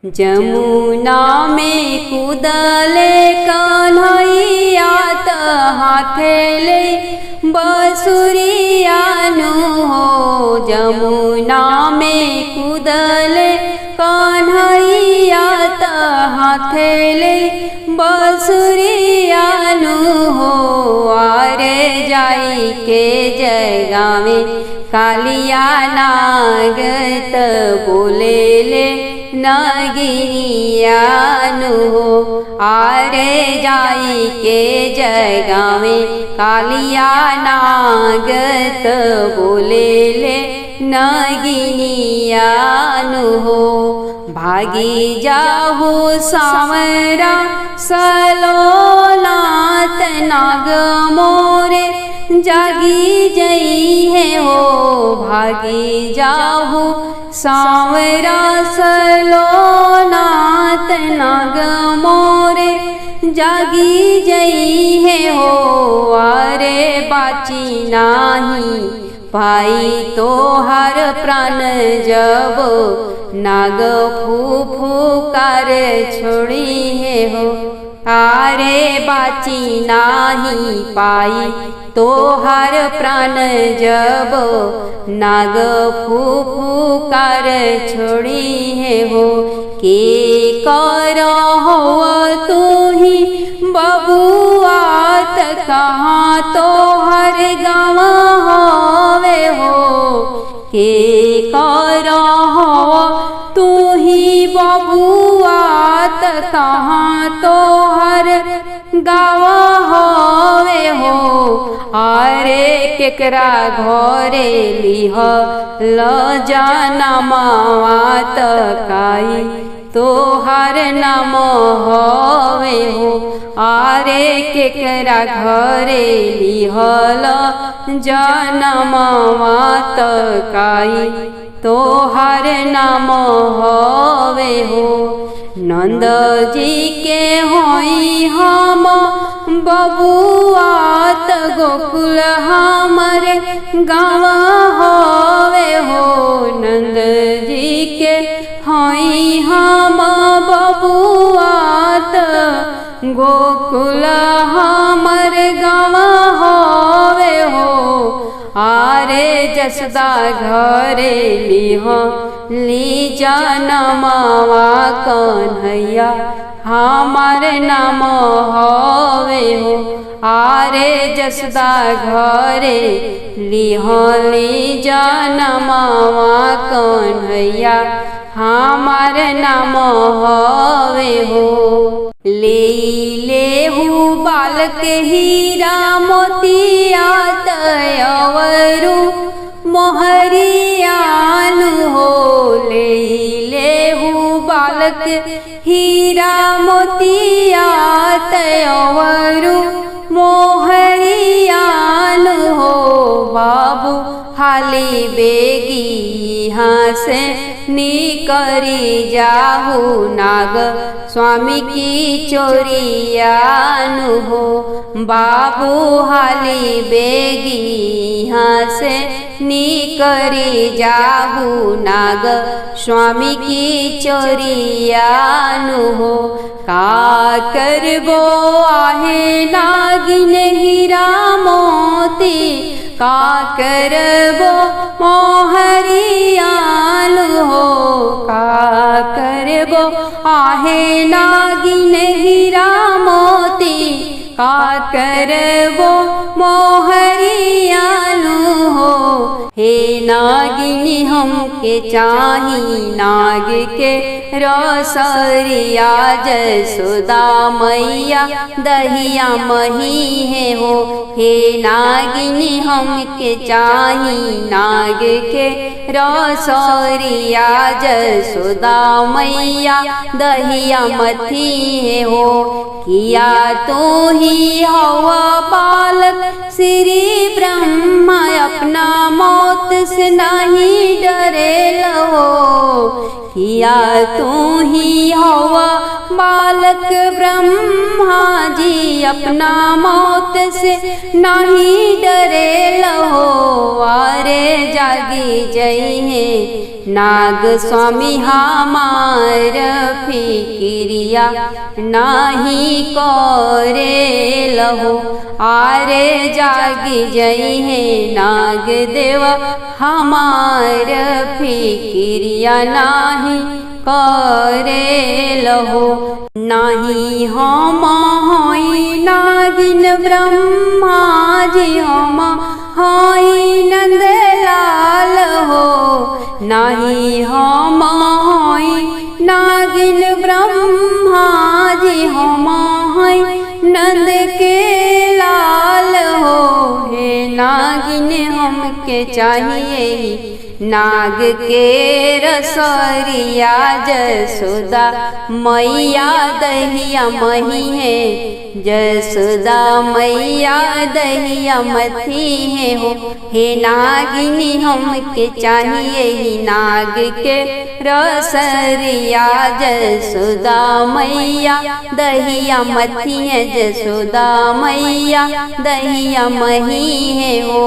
जमुना में कूदले कन्हैया त हाथेले बसुरियानु हो। जमुना में कूदले कन्हैया त हाथेले बसुरियानु हो। आरे जाई के जगावे कालिया नागत बोलेले नगिनियानु हो। आरे जाई के जगावे कालिया नागत बोलेले नगिनियानु हो। भागी जाहु सामरा सलोनात नाग मोरे जागी जई है हो। भागी जाहु सांवरा सलोनात नाग मोरे जागी जई है हो। अरे बाची नाही पाई तो हर प्राण जब नाग फूफुकार छोड़ी है हो। आरे बाची नाही पाई तो हर प्राण जब नाग फूफुकार छोड़ी है हो। के कर हो तू ही बबुआ त कहाँ तो हर गाँव होवे हो। के कर हो तू ही बबुआ त कहाँ तो हर गाँव होवे हो। आरे केकरा घरे लिह ल जनमवा त काई तोहर नाम होवे हो। आरे केकरा घरे लिहल जनमवा त काई तोहर नाम होवे हो। नंद जी के होई हम बबुआ त गोकुल हमर गाँव होवे हो। नंद जी के होई हम बबुआ त गोकुल हमर गाँव होवे हो। आरे जसदा घरे लिह ली जनमवा कन्हैया हमार नाम होवे हो। आरे जसदा घरे लिहली जनमवा कन्हैया हमार नाम होवे हो। लेहु बालक हीरा मोतिया तयवरु मोहरियानु हो। लेहु बालक हीरा मोतिया तयवरु मोहरियानु हो। बाबू हाली बेगी यहाँ से निकरी जाहु नाग स्वामी की चोरियानु हो। बाबू हाली बेगी यहाँ से निकरी जाहु नाग स्वामी की चोरियानु हो। का करबो आहे नागिन हीरा मोती का करबो मोहरियानु हो। का करबो आहे नागिन हीरा मोती का करबो मोहरियानु हो। हे नागिनी हमके चाही नाग के रसरिया जसोदा मैया दहिया मही है हो। हे नागिनी हमके चाही नाग के रसरिया जसोदा मैया दहिया मथी है हो। किया तो ही हवा बालक श्री ब्रह्मा अपना मौत से नहीं डरे लो। किया तू ही हवा बालक ब्रह्मा जी अपना मौत से नहीं डरे लहो, आरे जागी जई है नाग स्वामी हमार फिक्रिया नाही करे लहो, आरे जागी जई है नाग देव हमार फिक्रिया नाही करे लहो। नाही हम हई नागिन ब्रह्मा जी हम हई नंदलाल हो, नाही हम हई नागिन ब्रह्मा जी हम हई नंद के लाल हो। हे नागिन हमके चाहिए नाग के रसरिया जसोदा मैया दहिया मही है, जसोदा मैया दहिया मथी है हो। हे नागिनी हमके चाहिए ही नाग के रसरिया जसोदा मैया दहिया मथी है, जसोदा मैया दहिया मही है हो।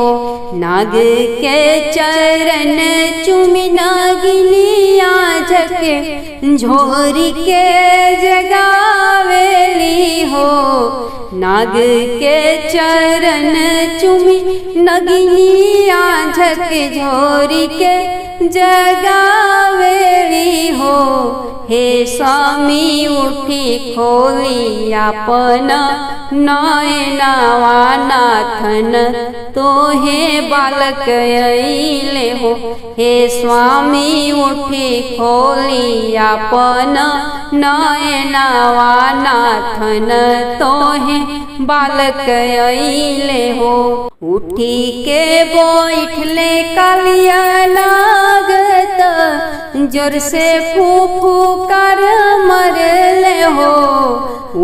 नाग के चरण चुमी नागिनिया झके झोरी के जगावेली हो, नाग के चरण चुमी नगिनिया झके झोरी के जगावेली हो। हे स्वामी उठी खोली आपन नयनवा नाथन तोहे बालक अइले हो। हे स्वामी उठी खोली आपन नयनवा नाथन तोहे बालक अइले हो। उठी के बैठले कालिया नागत जोर से फूफूकार मरले हो।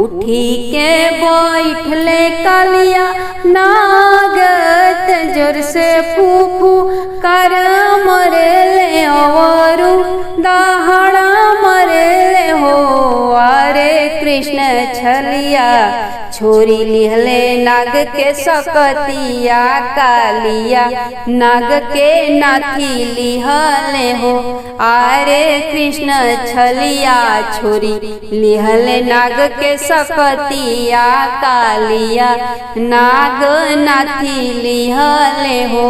उठी के बैठले कालिया नागत जोर से फूफूकार मरले और दहाड़ा मरले हो। अरे कृष्ण छलिया छोरी लिहले नाग के सकतिया कालिया नाग के नाथी लिहले हो। आरे कृष्ण छलिया छोरी लिहले नाग के सकतिया कालिया नाग नाथी लिहले हो।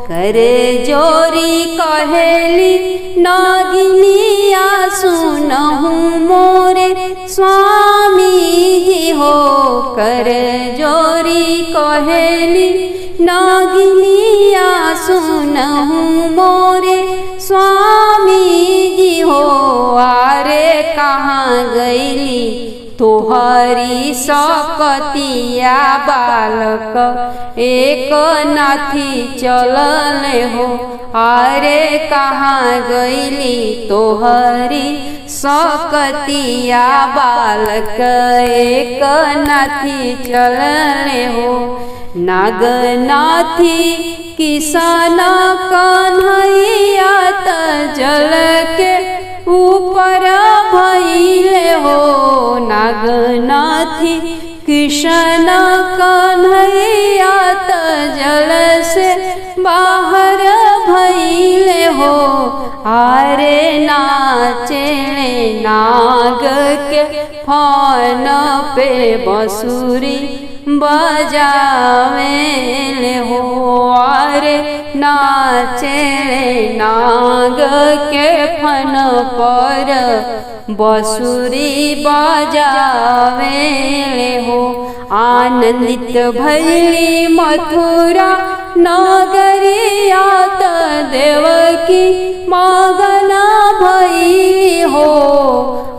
कर जोरी कहेली नागिनिया सुनहु मोरे स्वामी जी हो। कर जोरी कहेली नागिनिया सुनहु मोरे स्वामी जी हो। आरे कहाँ गईली तोहरी सकतिया बालक एक नाथी चलले हो। आरे कहाँ गईली तोहरी सकतिया बालक एक नाथी चलले हो। नागनाथी किसान कन्हैया त जल के ऊपर भइले हो। नागनाथी कृष्ण कन्हैया त जल से बाहर भइले हो। आरे नाचे नाग के फन पे बंसुरी बजावेले हो। आरे नाचे नाग के फन पर बंसुरी बजावेले हो। आनंदित भइली मथुरा नगरिया त देवकी मगना भइली हो।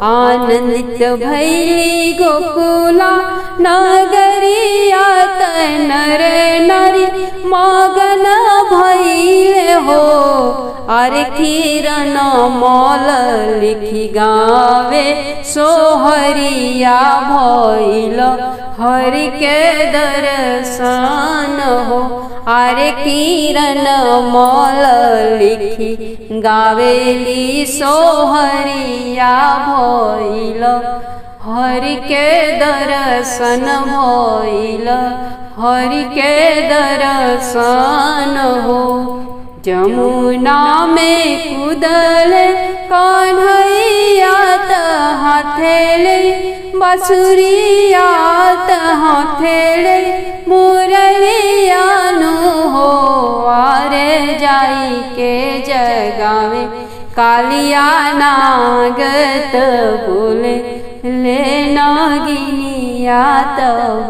आनंदित भइली गोकुला नगरिया त नर नारी मगन भइले हो। अरे किरण मल लिखी गावे सोहरिया भइल हरि के दर्शन हो। अरे किरण मल लिखी गावेली सोहरिया भइल हरि के दर्शन भइल हरि के दर्शन हो। जमुना में कूदले कन्हैया त हाथेले बांसुरिया त हाथेले मुरलिया नु हो। आरे जाई के जगावे कालिया नागत बोले ले नागिनिया त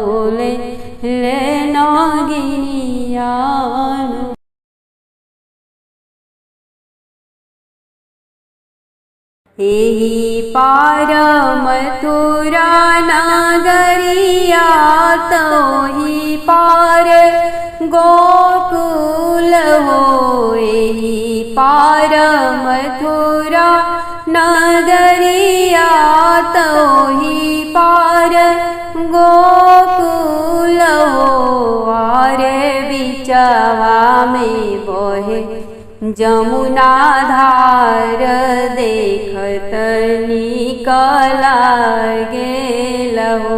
बोले ले नागिनिया। एही पार मथुरा नगरिया तोही पार गोकुल हो। एही पार मथुरा नगरिया तोही पार गोकुल हो। आरे बिचवा में बहे जमुना धार देखत नीक लागेल हो।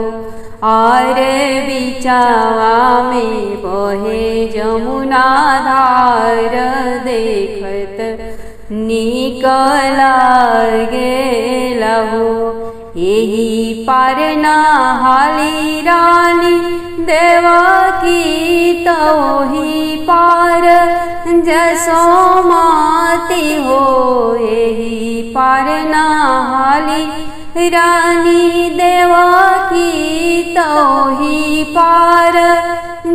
आरे बिचवा में बहे जमुना धार देखत नीक लागेल हो। एही पार नहाली रानी देवकी तोही पार जसोमती हो। एही पार नहाली रानी देवकी तोही पार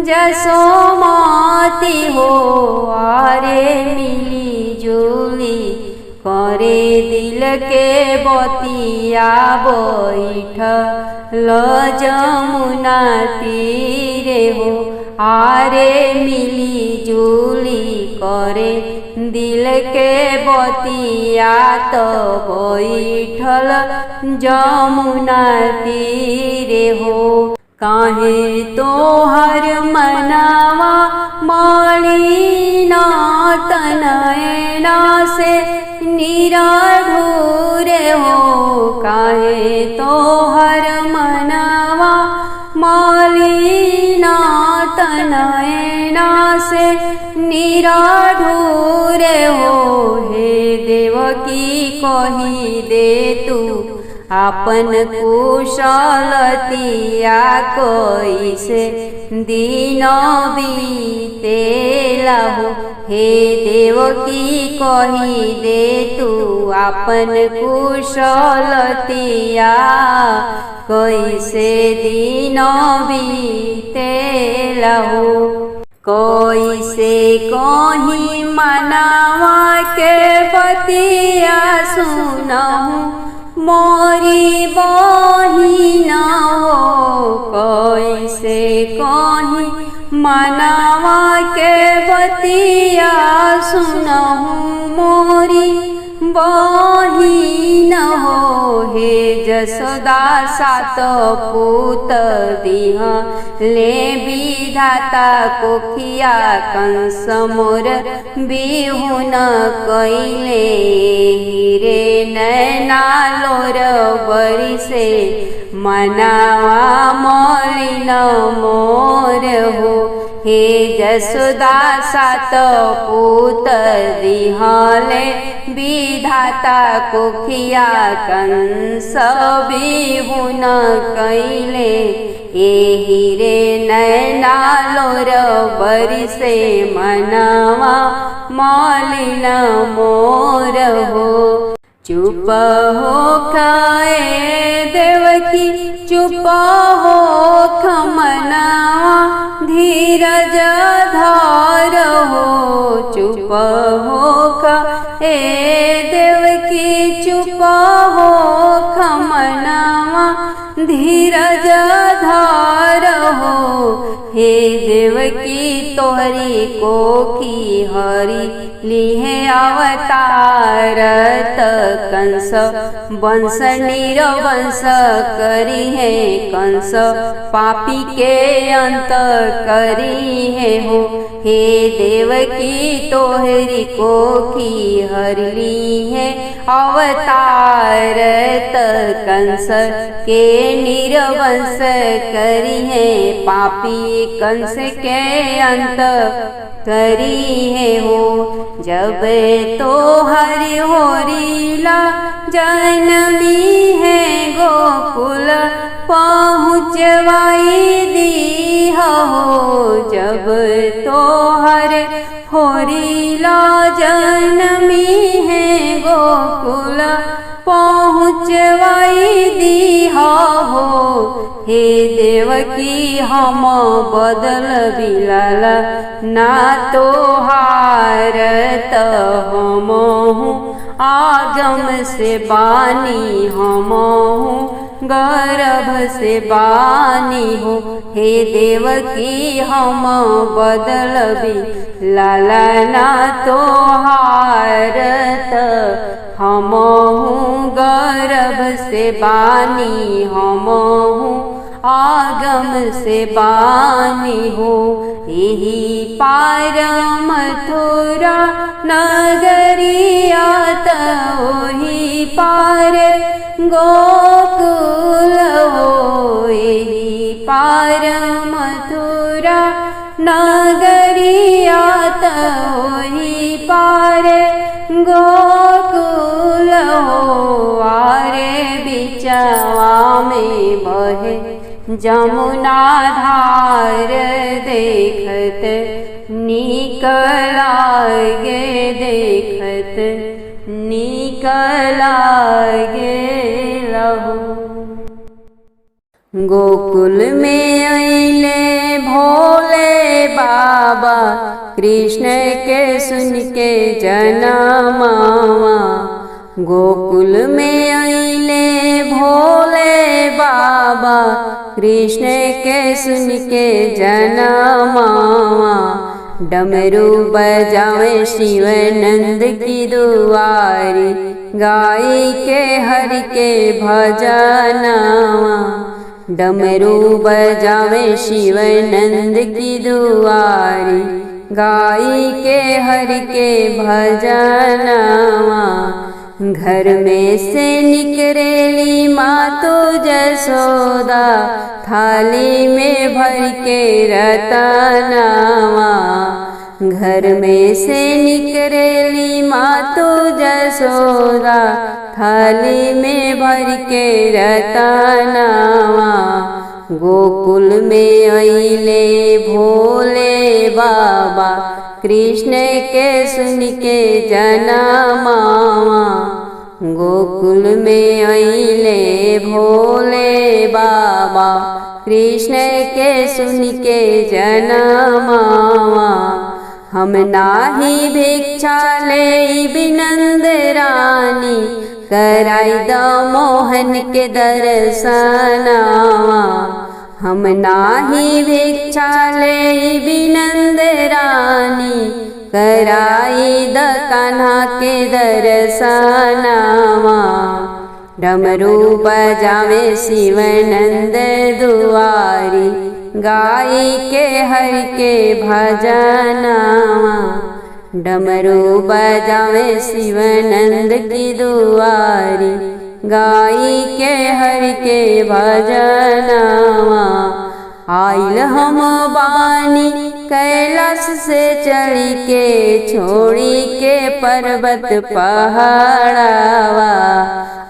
जसोमती हो। आरे मिली जुली करे दिल के बतिया बैठल जमुना तीरे हो। आरे मिली जुली करे दिल के बतिया तो बैठल जमुना तीरे हो। काहे तोहर मनवा मलिन तनयना से निराधूर हो। काहे तोहर मनवा मलिन तनयना से निराधूर हो। हे देवकी कही दे तू आपन कुशलतिया कैसे दिन बीतेला हो। हे देवकी कही दे तू आपन कुशलतिया कैसे दिन बीतेला हो। कैसे कहीं मनावा के बतिया सुनहु मोरी बहिन हो। कैसे कहीं मनावा के बतिया सुनहु मोरी बहिन हो। हे जसोदा सात पूत दिह ले विधाता कोखिया कंस मोर बिहुन कैले। हीरे नैना लोर बरिसे मनावा मलिन मोर हो। हे जसोदा सात पूत दिहले विधाता कोखिया कंस बिहुन कैले। एही रे नैना लोर बरिसे मनावा मलिन मोर हो। चुप हो खाए देवकी चुप हो खमनावा धीरज धार हो। चुप हो खाए देवकी चुप हो खमनावा धीरज धार हो। हे देवकी तोहरी कोखी हरि लिहे अवतार त कंस वंश निरवंश करी है। कंस पापी के अंत करी है हो। हे देवकी तोहरी कोखी हरली है अवतार कंस के निर्वंश करी है पापी कंस के अंत करी है हो। जब तो हरि होरीला जन्मी है गोकुल पहुँचवाई दी हो। जब तो हर होरीला जन्मी है गोकुल पहुँचवाई दी हो। हे देवकी हम बदल बिलाल ना तो हारत हम आगम से बानी हम गर्भ से बानी हो। हे देवकी हम बदल बिलाल ना तो हारत हम गर्भ से बानी हम आगम से बानी हो। यही पार मथुरा नगरिया तोही पार गोकुल हो। यही पार मथुरा नगरिया तोही पार गोकुल हो। आरे बिचवा में बहे जमुना धार देखत निकल गे देखत निकल गे लहू। गोकुल में अइले भोले बाबा कृष्ण के सुन के जनमावा। गोकुल में अइले भोले बाबा कृष्ण के सुन के जनमावा। डमरू बजावे शिवानंद की दुआरी गाई के हरि के भजनावा। डमरू बजावे शिवानंद की दुआरी गाई के हरि के भजनावा। घर में से निकरेली मातो जसोदा थाली में भर के रतनावा। घर में से निकरेली मातो जसोदा थाली में भर के रतनावा। गोकुल में अइले भोले बाबा कृष्ण के सुन के जनमावा। गोकुल में अइले भोले बाबा कृष्ण के सुन के जनमावा। हम नाही भिक्षा ले बिनंद रानी कराई द मोहन के दर्शनावा। हम नाही भिक्षा ले बिनंद रानी कराई द कान्हा के दर्शनावा। डमरू बजावे शिवानंद दुआरी गाई के हरि के भजनावा। डमरू बजावे शिवानंद की दुआरी गाई के हरि के भजनावा। आइल हम बानी कैलाश से चढ़ी के छोड़ी के पर्वत पहाड़ावा।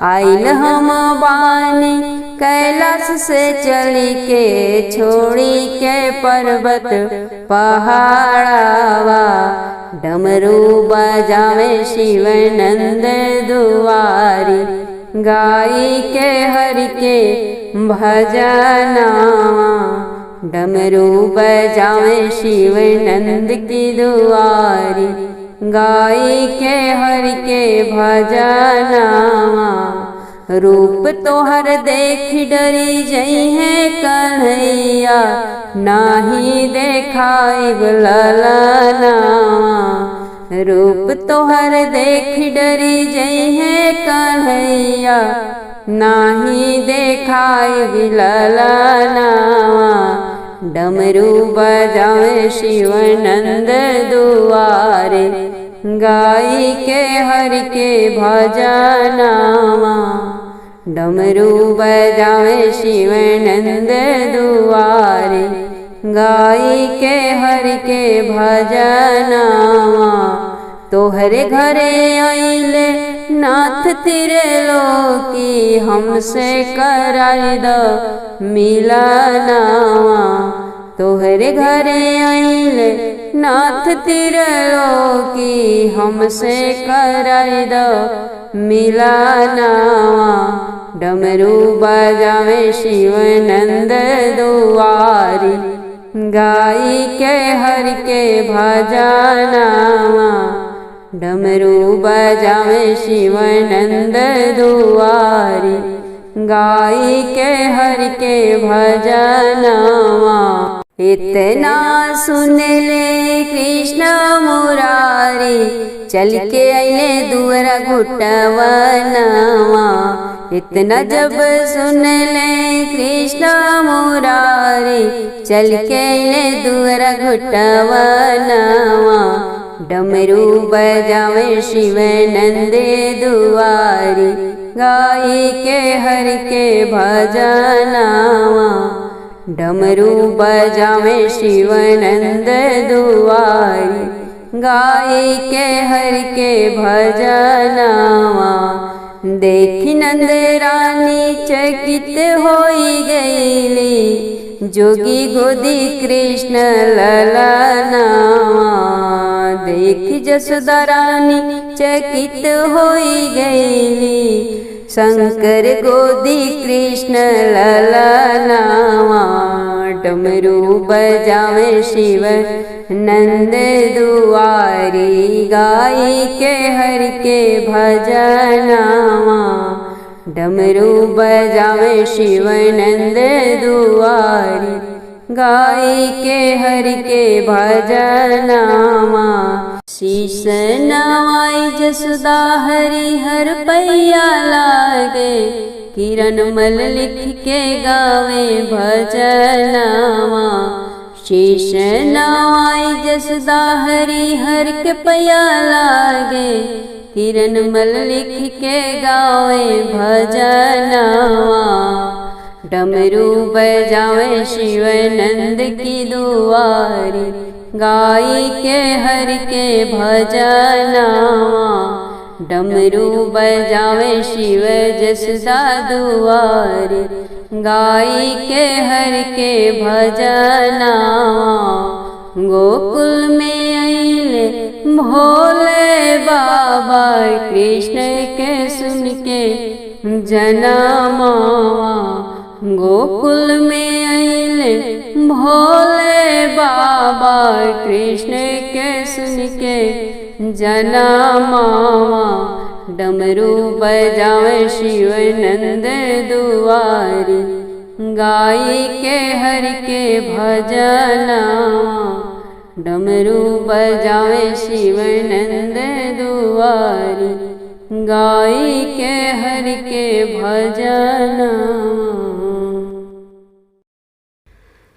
आइल हम बानी कैलाश से चढ़ी के छोड़ी के पर्वत पहाड़ावा। डमरू बजावे शिवानंद दुआरी गाई के हरि के भजनावा। डमरू बजावे शिवानंद की दुआरी गाई के हरि के भजनावा। रूप तोहर देख डरी जई है कन्हैया नाही देखाई ललनावा। रूप तोहर देख डरी जई है कन्हैया नाही देखाई ललनावा। डमरू बजावे शिव नंद दुआरे, गाई के हर के भजनामा। डमरू बजावे शिव नंद दुआरे, गाई के हर के भजनामा। तोहरे घरे आइले नाथ त्रिलोकी, हमसे कराई द मिलनवा। तोहरे घरे आइले नाथ त्रिलोकी, हमसे कराई द मिलनवा। डमरू बजावे शिव नंद दुआरी, गाई के हर के भजनामा। डमरू बजावे शिव नंद दुआरी, गाई के हर के भजनामा। इतना सुन ले कृष्ण मुरारी, चल के अइले दुअरा घुटवनवा। इतना जब सुन ले कृष्ण मुरारी, चल के अइले दुअरा घुटवनवा। डमरू बजावे शिव नंद दुआरी, गाई के हर के भजनामा। डमरू बजावे शिव नंद दुआरी, गाई के हर के भजनामा। देखी नंद रानी चकित होई गईली, जोगी गोदी कृष्ण ललनावा। देखी जसोदा रानी चकित होई गईली, शंकर गोदी कृष्ण ललनावा। डमरू बजावे शिव नंद दुआरी, गाई के हर के भजनामा। डमरू बजावे शिव नंद दुआरी, गाई के हर के भजनामा। शीश नवाई जसोदा हरि हर पैया लागे, किरण मल लिख के गावे भजनामा। शीश नवाई जसोदा हरि हर के पैया लागे, किरण मल लिख के गावे भजनामा। डमरू बजावे शिव नंद की दुआरी, गाई के हर के भजनामा। डमरू बजावे शिव जसोदा दुआरी, गाई के हर के भजनामा। गोकुल में आइले भोले बाबा, कृष्ण के सुन के जनामावा। गोकुल में आइले भोले बाबा, कृष्ण के सुन के जनामावा। डमरू बजावे शिव नंद दुआरी, गाई के हर के भजनामा। डमरू बजावे शिव नंद दुआरी, गाई के हर के भजनामा।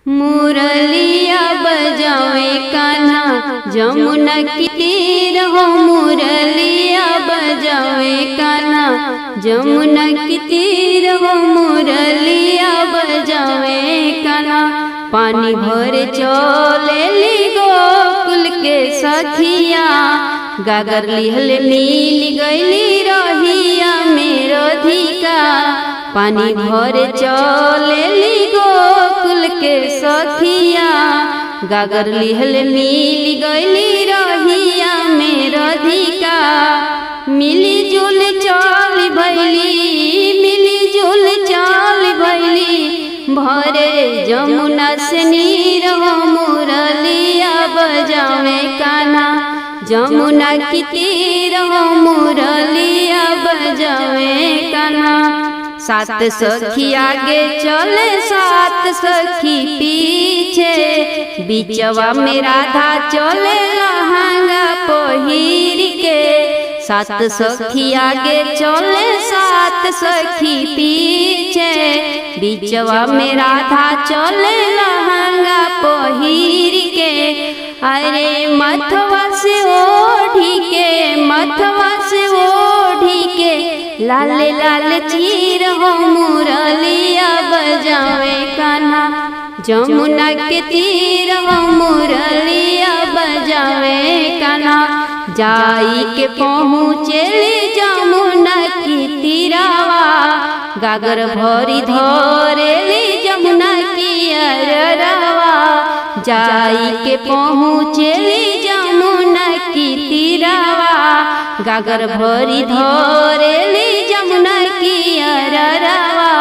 मुरलिया बजावे कान्हा जमुना की तीर हो, मुरलिया बजावे कान्हा जमुना की तीर हो। मुरलिया बजावे कान्हा पानी भरे चलेली गोकुल के सखिया। गागर लिहल नील गईली रहिया में राधिका, पानी भरे चलेली गोकुल के सखिया। गागर लिहल नील गईली रहिया में राधिका। मिली जुल चाल भैली, मिली जुल चाल भैली, भरे जमुना से नीर हो। मुरलिया बजावे कान्हा जमुना की तीर हो, मुरलिया बजावे कान्हा। सात सखी आगे चले सात सखी पीछे, बीचवा में राधा चले लहंगा पहिर के। सात सखी आगे चले सात सखी पीछे, बीचवा में राधा चले लहंगा लहंगा पहिर के, अरे मथवा से ओढ़ी के, मथवा से ओढ़ी के, लाल लाल चीर हो मुरलिया बजावे कान्हा, जमुना के तीर हो मुरलिया बजावे कान्हा। जाई के पहुँचेली जमुना की तीरावा, गागर भरी धरेली जमुना की अररवा। जाई के पहुँचेली जमुना की तीरावा, गागर भरी धरेली जमुना की अररवा।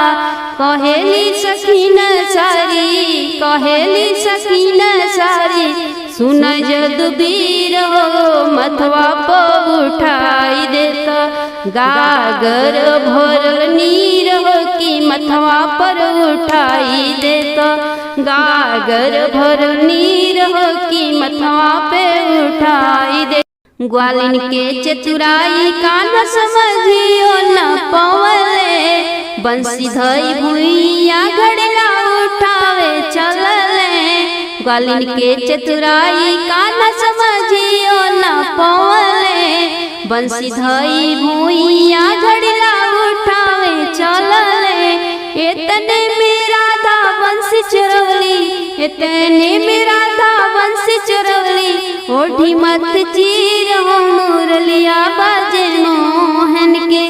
कहेली सकीन सारी, कहेली सकीन सारी, सुन जदुबीर हो मथवा पर उठाई देता, गागर भरल नीर हो कि मथवा पर उठाई देता, गागर भरल नीर हो कि मथवा पे उठाई दे। ग्वालिन के चतुराई कान्हा समझियो न पवले, बंसी धई भुइया घड़ला उठावे चलले। ग्वालिन के चतुराई कान्हा समझियो न पवले, बंसी धई भुइया घड़ला उठावे चलले। इतने में राधा बंसी चुरवली, इतने में राधा बंसी चुरवली, ओढ़ी मत चीर हो मुरलिया बाजे मोहन के,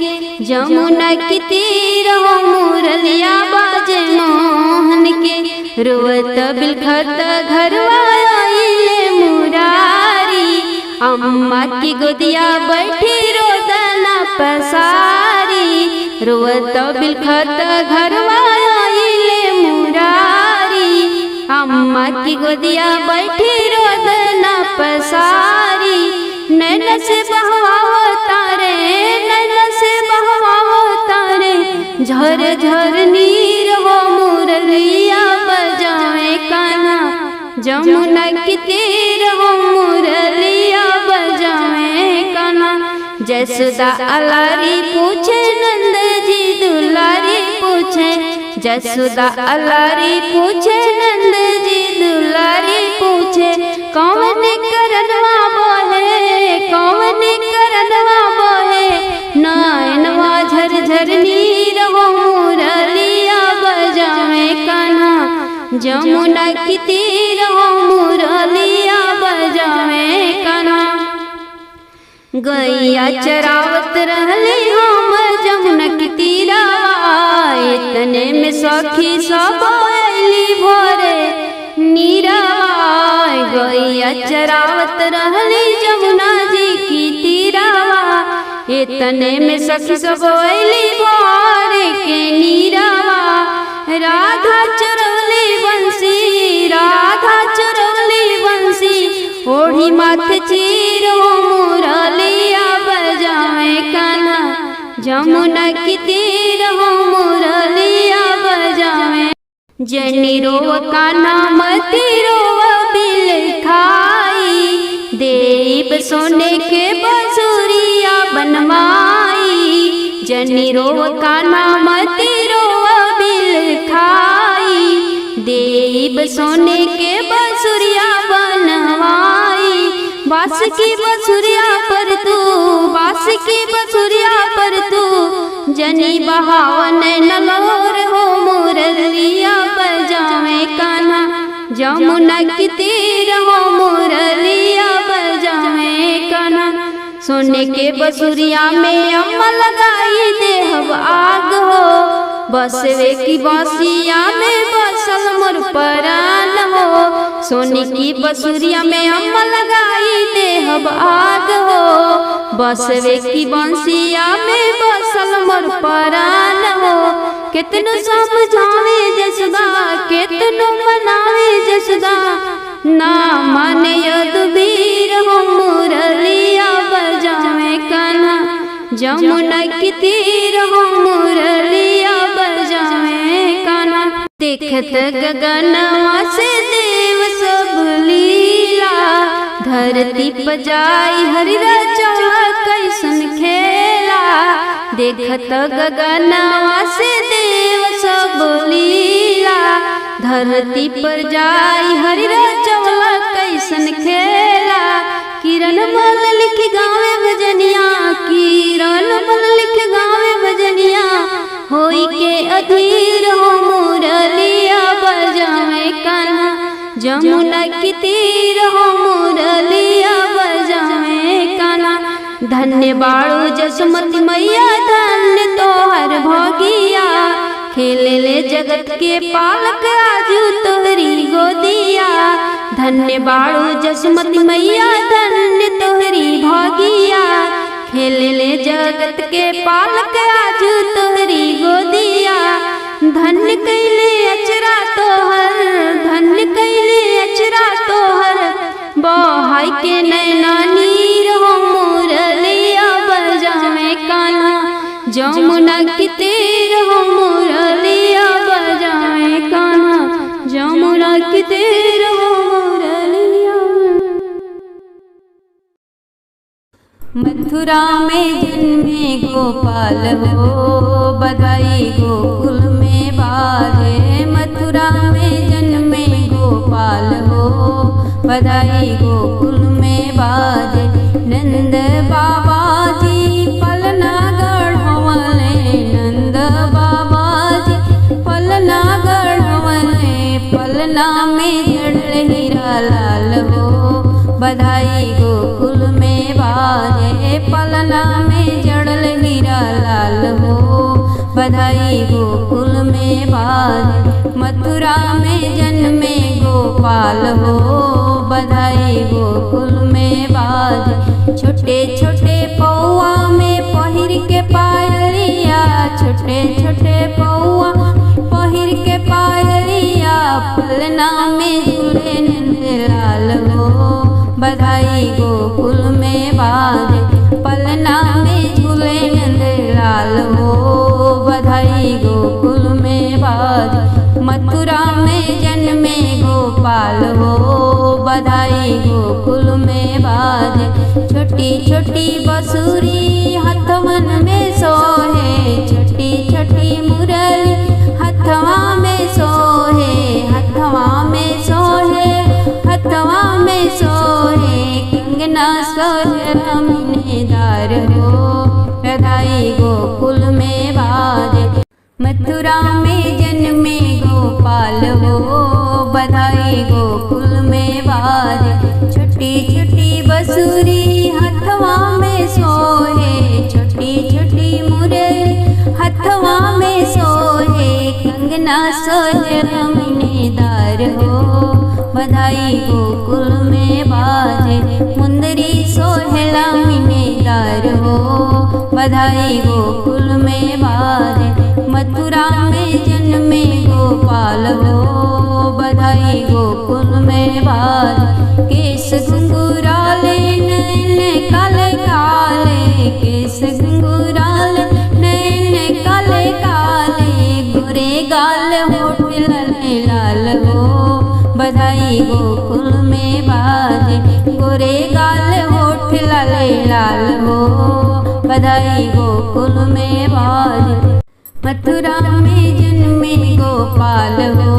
जमुना की तीर हो मुरलिया बाजे मोहन के। रोवत बिलखत घरवा आइले मुरारी, अम्मा की गोदिया बैठी रोदना पसारी। रोवत बिलखत घरवा आइले मुरारी, अम्मा की गोदिया बैठी रोदना पसारी। नैन से बहवाओ तारे, नैन से बहवाओ तारे, झर झर नीर हो मुरलिया बजावे कान्हा, जमुना की तीर हो मुरलिया बजावे कान्हा। जसोदा अलारी पूछे नंद जी दुलारी पूछे, जसोदा अलारी पूछे नंद जी दुलारी पूछे, कौन करनवा बोहे, कौन करनवा बोहे, नैनवा झर झर नीर हो मुरलिया बजावे कान्हा, जमुना की तीर हो मुरलिया बजावे कान्हा। गैया चरावत रहले हम जमुना की तीरावा, इतने में सखी सब आइली भोरे नीरावा। गैया चरावत रहले जमुना जी की तीरावा, इतने में सखी सब आइली भोरे के नीरावा। राधा चुरवली बंसी, राधा चुरवली बंसी, ओढ़ी माथे चीर हो मुरलिया बजावे कान्हा, जमुना की तीर हो मुरलिया बजावे। जनी रोव कान्हा मती रोव बिल खाई, देव सोने के बसुरिया बनवाई। जनी रोव कान्हा मती रोव बिल खाई, देव सोने के बसुरिया बनवाई। बास की बसुरिया पर तू, बास की बसुरिया पर तू, जनी बहावन नलोर हो मुरलिया बजावे कान्हा, जमुना की तीर हो मुरलिया बजावे कान्हा। सोने के बसुरिया में अम्मा लगाई देहब आग हो, बसवे की बसिया में बसल मोर परान हो। सोने की बसुरिया में अम्मा लगाई देहब आग हो, बसवे की बंसिया में बसल मोर परान हो। कितनो समझावे जसदा, कितनो मनावे जसदा, ना माने यदुबीर हो मुरलिया बजावे कान्हा, जमुना की तीर हो मुरलिया बजावे कान्हा। देखत गगनवा से देव सब लीला, धरती पर जाई हरि रचौला कैसन खेला। देखत गगनवा से देव सब लीला, धरती पर जाई हरि रचवला कैसन खेला। किरण मल लिख गावे भजनिया, किरण मल लिख गावे भजनिया, होई के अधीर हो मुरलिया बजावे कान्हा। जमुना की तीर हो मुरलिया बजावे कान्हा। धन्य बाड़ू जसमती मैया, धन्य तोहर भोगिया, खेले ले जगत के पालक आजू तोहरी गोदिया। धन्य बाड़ू जसमती मैया, धन्य तोहरी भोगिया, खेले ले जगत के पालक आजू तोहरी गोदिया। धन्य कैले अचरा तोहर, धन्य कैले अचरा तोहर, बहाई के नैना नीर हो मुरलिया बजावे कान्हा। जमुना की तीर हो मुरलिया बजावे कान्हा, जमुना की तीर हो मुरलिया। मथुरा में जन्मे गोपाल हो, बधाई गोकुल में बाजे। मथुरा में जन्मे गोपाल हो, बधाई गोकुल में बाजे। नंद बाबा जी पलना गढ़वले, नंद बाबा जी पलना गढ़वले। पलना में जड़ल हीरा लाल हो, बधाई गोकुल में बाजे। पलना में जड़ल हीरा लाल हो, बधाई गोकुल में बाजे। मथुरा में जन्मे गोपाल हो, बधाई गोकुल में बाजे। छोटे छोटे पौआ में पहिर के पायलिया, छोटे छोटे पौआ पहिर के पायलिया। पलना में झूले नंदलाल हो, बधाई गोकुल में बाजे। पलना में झूले नंदलाल हो, बधाई गोकुल में बाजे। मथुरा में जन्मे गोपाल हो, बधाई गोकुल में बाजे। छोटी छोटी बंसुरी हथवन में सोहे, छोटी छोटी मुरली हथवा में सोहे, हथवा में सोहे, हथवा में सोहे। कंगना सोहे रमीनेदार हो, बधाई गोकुल में बाजे। मथुरा में जन्मे गोपाल हो, बधाई गोकुल में बाजे। छोटी छोटी बंसुरी हथवा में सोहे, छोटी छोटी मुरली हथवा में सोहे। कंगना सोहे रमीनेदार हो, बधाई गोकुल में बाजे। मुंदरी सोहे रमीनेदार हो, बधाई गोकुल में बाजे। मथुरा में जन्मे गोपाल हो, बधाई गोकुल में बाजे। केस घुंघराले नैन काले काले, केस घुंघराले नैन काले काले। गोरे गाल होठ लाले लाल हो, बधाई गोकुल में बाजे। गोरे गाल होठ लाले लाल हो, बधाई गोकुल में बाजे। मथुरा में जन्मे गोपाल हो,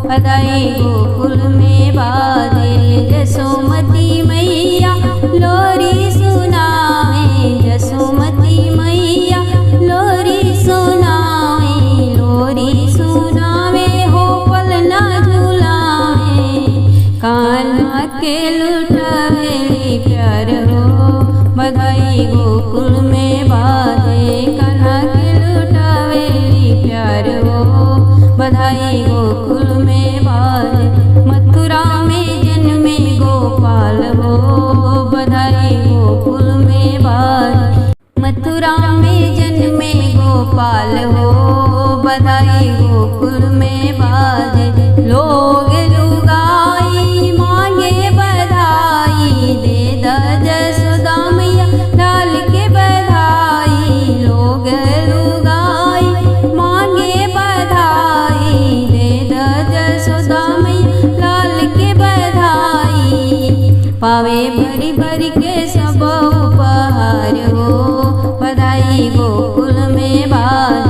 बधाई गोकुल में बाजे। जसोमती मैया लोरी सुनावे, जसोमती मैया लोरी सुनावे, लोरी सुनावे हो पलना झुलावे। कान्हा के लुटावेली प्यार हो, बधाई गोकुल में बाजे। कान्हा के लुटावेली प्यार हो, बधाई गोकुल में बाजे। मथुरा में जन्मे गोपाल हो, बधाई गोकुल में बाजे। मथुरा में जन्मे गोपाल हो, बधाई गोकुल में बाजे। लोग लुगाई मांगे बधाई, दे दा जसोदा मैया लाल के बधाई। लोग लुगाई मांगे बधाई, दे दा जसोदा मैया लाल के बधाई। पावे भरी भरी के सब उपहार हो, बधाई गोकुल में बाजे।